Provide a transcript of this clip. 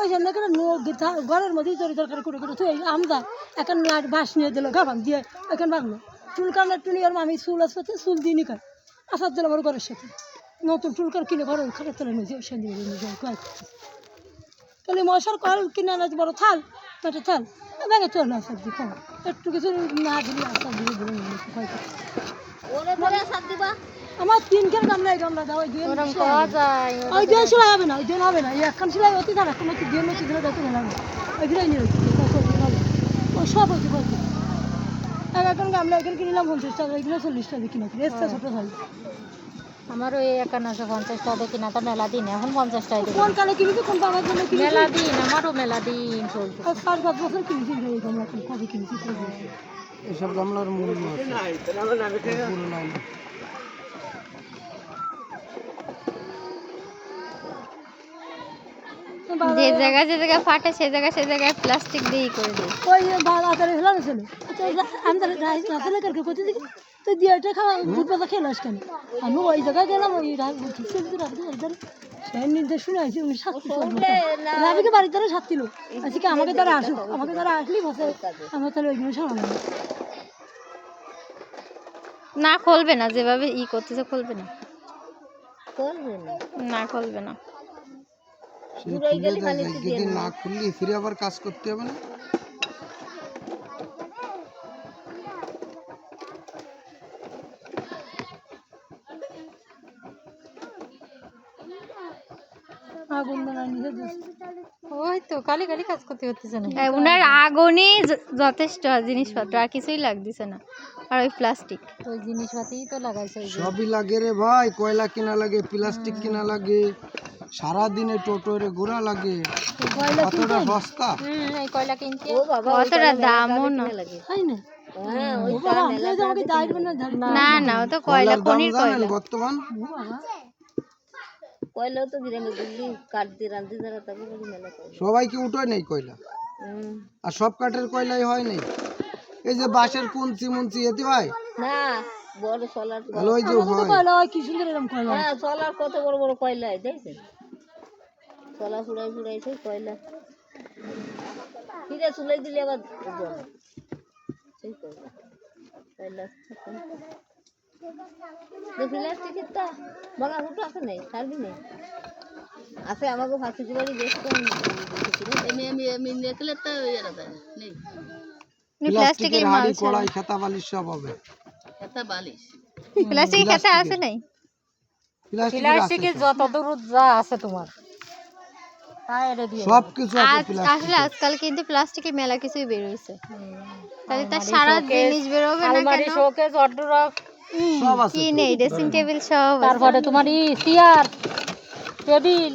ওই জন্য করে ঘরের মধ্যেই তরি তরকারি করে করে তুই আমদা এখন লাট বাঁশ নিয়ে দিল গাবান দিয়ে এখন বাঁধলো চুল কামড়া টুনি আর আমি চুল আসতে চুল দিয়ে নি খাই আসার দিল আমার ঘরের সাথে নতুন চুল কার কিনে ঘরে খাবার তোলে নিয়ে সেদিন তাহলে মশার কল কিনে আনা বড় থাল পেটে থাল ব্যাগে চল না আসার দিয়ে খাওয়া একটু কিছু না দিলে আসার দিয়ে দিলে আমার 3 কের গামলা গামলা দাও ওই দিয়ে সেলাই হবে না ওই দিন হবে না এখন সেলাই অতি দাঁড়া কোনো কি দিয়ে নতুন দিলে দেখতে গেলাম ওই দিলাই নিয়ে ওই সব হচ্ছে বলতে এখন গামলা এখন কিনলাম 50 টাকা ওইগুলো 40 টাকা কিনে এসছে ছোটো সাইজ আমারও এই একান্ন 50 টাকা কিনা তা মেলা দিন এখন 50 টাকা কোন কালে কিনেছি কোন বাবার জন্য কিনেছি মেলা দিন আমারও মেলা দিন চলছে 5 বছর কিনেছি এই গামলা কবে কিনেছি এসব গামলার মূল্য নাই যে জায়গা ফাটে সে জায়গায় প্লাস্টিক দিয়ে করে দেয় ওই বাজারে ফেলা ছিল আমাদের রাস্তা করকে কোথায় দেখি তো দিয়ে এটা খাওয়া দুধ পাতা খেলাস কেন আমি ওই জায়গায় গেলাম ওই সেই নির্দেশ শুনে আসি উনি শাস্তি রাবিকে বাড়ির দ্বারা শাস্তি লোক আজকে আমাকে দ্বারা আসুক আমাকে দ্বারা আসলেই বসে আমার তাহলে ওইগুলো সারানো না খুলবে না যেভাবে করতেছে খুলবে না খুলবে না না খুললি ফিরে আবার কাজ করতে হবে না ওই তো কালি কাজ করতে হচ্ছে না ওনার আগুনই যথেষ্ট জিনিসপত্র আর কিছুই লাগতেছে না আর ওই প্লাস্টিক ওই জিনিসপাতিই তো লাগাইছে সবই লাগে রে ভাই কয়লা কিনা লাগে প্লাস্টিক কিনা লাগে সারাদিনে টোটোরে ঘোরা লাগে কতটা সস্তা এই কয়লা কিনতে কতটা দামও না তাই না না ও তো কয়লা খনির কয়লা বর্তমান কয়লাও তো গ্রামে দিল্লি কাঠ দিয়ে রাঁধতে যারা তাকে বলি মেলা কয়লা সবাই কি উঠোয় নেই কয়লা আর সব কাঠের কয়লাই হয় নাই এই যে বাঁশের কুঞ্চি মুঞ্চি এতে হয় না বড় সোলার ওই যে হয় কি সুন্দর এরকম কয়লা হ্যাঁ সোলার কত বড় বড় কয়লা দেখছেন সোলা ফুড়াইছে কয়লা ফিরে চুলাই দিলে আবার জ্বলে সেই কয়লা কয়লা প্লাস্টিকের তা বাঙা ফুটো আছে নেই সারবি নেই আছে আমাকে ফাঁসি বাড়ি দেখতে আমি নেকলে তো নেই প্লাস্টিকের হাড়ি কড়াই খাতা বালিশ সব হবে খাতা বালিশ প্লাস্টিকের খাতা আছে নাই প্লাস্টিকের যত দূর যা আছে তোমার সব কিছু আসলে আজকাল কিন্তু প্লাস্টিকের মেলা কিছুই বের হইছে তাহলে তার সারা জিনিস বের হবে না আলমারি শোকেস অর্ডার সব আছে কি নেই ড্রেসিং টেবিল সব তারপরে তোমার চেয়ার টেবিল